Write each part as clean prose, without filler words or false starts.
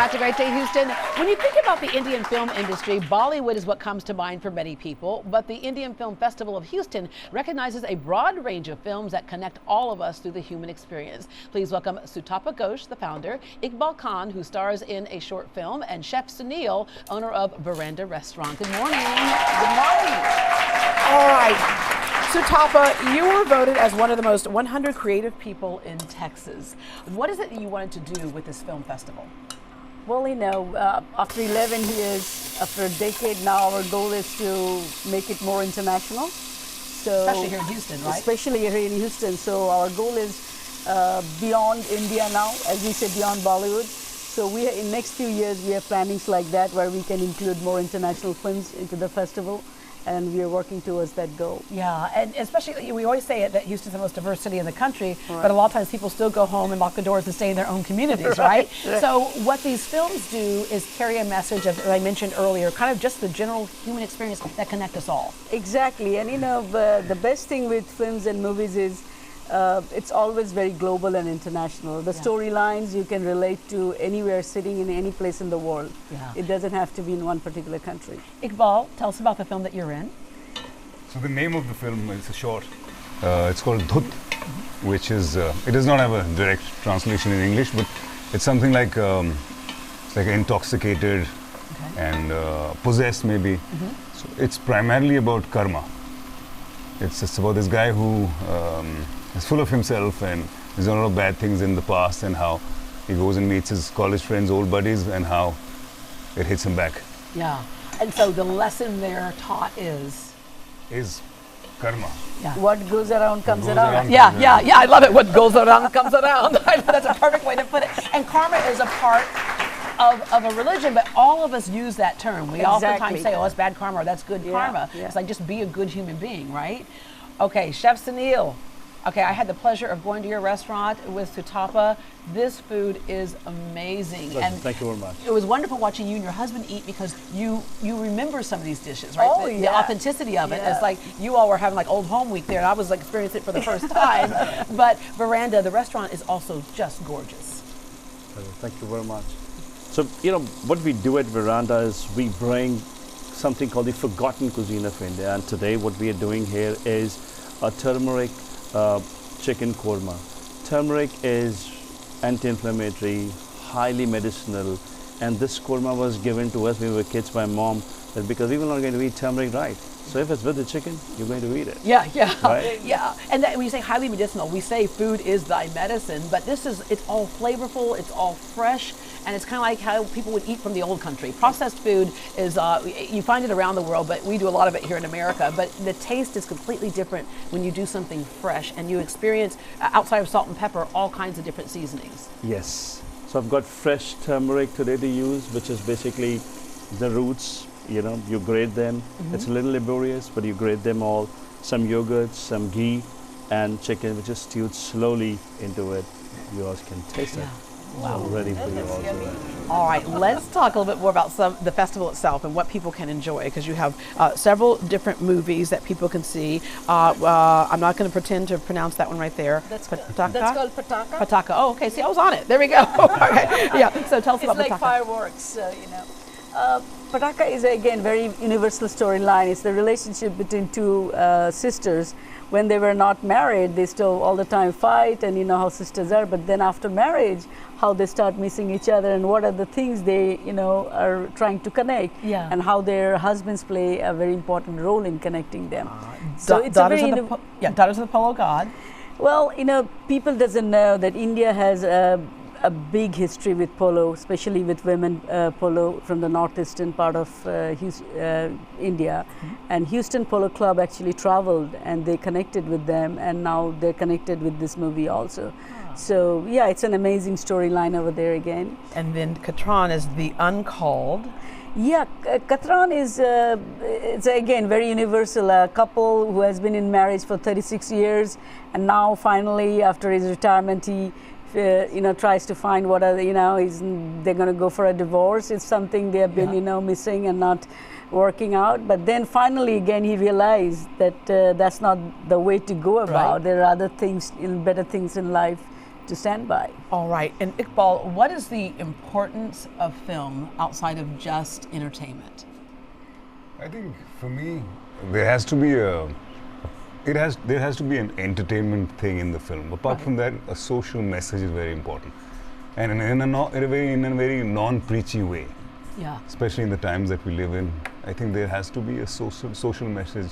back to Great Day Houston. When you think about the Indian film industry, Bollywood is what comes to mind for many people, but the Indian Film Festival of Houston recognizes a broad range of films that connect all of us through the human experience. Please welcome Sutapa Ghosh, the founder, Iqbal Khan, who stars in a short film, and Chef Sunil, owner of Veranda Restaurant. Good morning. Good morning. All right. Sutapa, you were voted as one of the most 100 creative people in Texas. What is it that you wanted to do with this film festival? Well, after 11 years, after a decade now, our goal is to make it more international. So, especially here in Houston, right? Especially here in Houston. So our goal is beyond India now, as we say, beyond Bollywood. So in next few years, we have plannings like that where we can include more international films into the festival. And we are working towards that goal. Yeah, and especially, we always say it that Houston's the most diverse city in the country, but a lot of times people still go home and lock the doors and stay in their own communities, right? So what these films do is carry a message of, as I mentioned earlier, kind of just the general human experience that connect us all. Exactly, and the best thing with films and movies is it's always very global and international. The storylines you can relate to anywhere, sitting in any place in the world. Yeah. It doesn't have to be in one particular country. Iqbal, tell us about the film that you're in. So the name of the film is a short. It's called Dhut, which is, it does not have a direct translation in English, but it's something like intoxicated and possessed maybe. So it's primarily about karma. It's just about this guy who is full of himself and has done a lot of bad things in the past, and how he goes and meets his college friends, old buddies, and how it hits him back. Yeah, and so the lesson there taught is karma. Yeah. What goes around comes around. Yeah, I love it. What goes around comes around. That's a perfect way to put it. And karma is a part of a religion, but all of us use that term. We oftentimes say, oh, it's bad karma, or that's good karma. Yeah. It's like, just be a good human being, right? Okay, Chef Sunil. Okay, I had the pleasure of going to your restaurant with Sutapa. This food is amazing. And thank you very much. It was wonderful watching you and your husband eat, because you remember some of these dishes, right? Oh, the authenticity of it. It's like you all were having like old home week there, and I was like experiencing it for the first time. But Veranda, the restaurant, is also just gorgeous. Thank you very much. So, what we do at Veranda is we bring something called the forgotten cuisine of India. And today what we are doing here is a turmeric chicken korma. Turmeric is anti-inflammatory, highly medicinal, and this korma was given to us when we were kids by mom, that because we were not going to eat turmeric right. So if it's with the chicken, you're going to eat it. Yeah. Right? Yeah. And when you say highly medicinal, we say food is thy medicine, but it's all flavorful, it's all fresh, and it's kind of like how people would eat from the old country. Processed food is, you find it around the world, but we do a lot of it here in America, but the taste is completely different when you do something fresh and you experience, outside of salt and pepper, all kinds of different seasonings. Yes. So I've got fresh turmeric today to use, which is basically the roots. You grate them. It's a little laborious, but you grate them all. Some yogurt, some ghee, and chicken, which is stewed slowly into it. You all can taste it. Wow. So ready for you all. All right, let's talk a little bit more about the festival itself and what people can enjoy, because you have several different movies that people can see. I'm not going to pretend to pronounce that one right there. That's called Pataka. Pataka. Oh, okay. See, I was on it. There we go. Okay. Yeah. So tell us about Pataka. It's like fireworks, Pataka is, again, very universal storyline. It's the relationship between two sisters. When they were not married, they still all the time fight, and you know how sisters are. But then after marriage, how they start missing each other, and what are the things they, are trying to connect, and how their husbands play a very important role in connecting them. So it's daughters of the Polo God. Well, people doesn't know that India has a big history with polo, especially with women polo from the northeastern part of India. And Houston Polo Club actually traveled, and they connected with them, and now they're connected with this movie also. So yeah, it's an amazing storyline over there again. And then Katran is the uncalled. Yeah, Katran is, it's again very universal. A couple who has been in marriage for 36 years, and now finally after his retirement he tries to find what are they're going to go for a divorce. It's something they have been missing and not working out. But then finally again he realized that that's not the way to go about. There are other things, better things in life to stand by. All right. And Iqbal, what is the importance of film outside of just entertainment? I think for me, there has to be there has to be an entertainment thing in the film. Apart from that, a social message is very important, and in a very non-preachy way. Yeah. Especially in the times that we live in, I think there has to be a social message,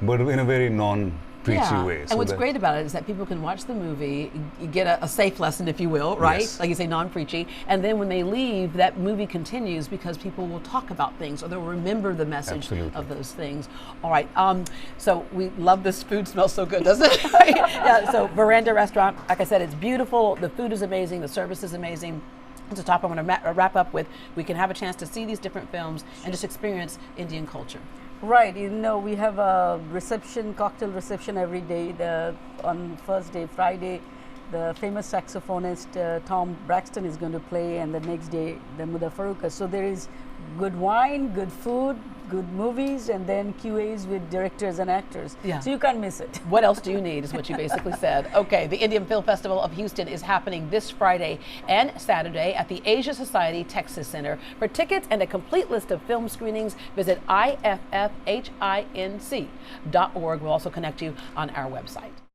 but in a very non-preachy way. And what's great about it is that people can watch the movie, you get a safe lesson, if you will, right? Yes. Like you say, non-preachy. And then when they leave, that movie continues because people will talk about things or they'll remember the message of those things. All right. So we love this food. Smells so good, doesn't it? Yeah. So Veranda Restaurant, like I said, it's beautiful. The food is amazing. The service is amazing. To top, I'm going to wrap up with, we can have a chance to see these different films and just experience Indian culture. Right, you know, we have a reception, cocktail reception every day. On first day, Friday, the famous saxophonist Tom Braxton is going to play, and the next day, the Mudafaruka. So there is good wine, good food, good movies, and then QAs with directors and actors. Yeah. So you can't miss it. What else do you need is what you basically said. Okay, the Indian Film Festival of Houston is happening this Friday and Saturday at the Asia Society Texas Center. For tickets and a complete list of film screenings, visit iffhinc.org. We'll also connect you on our website.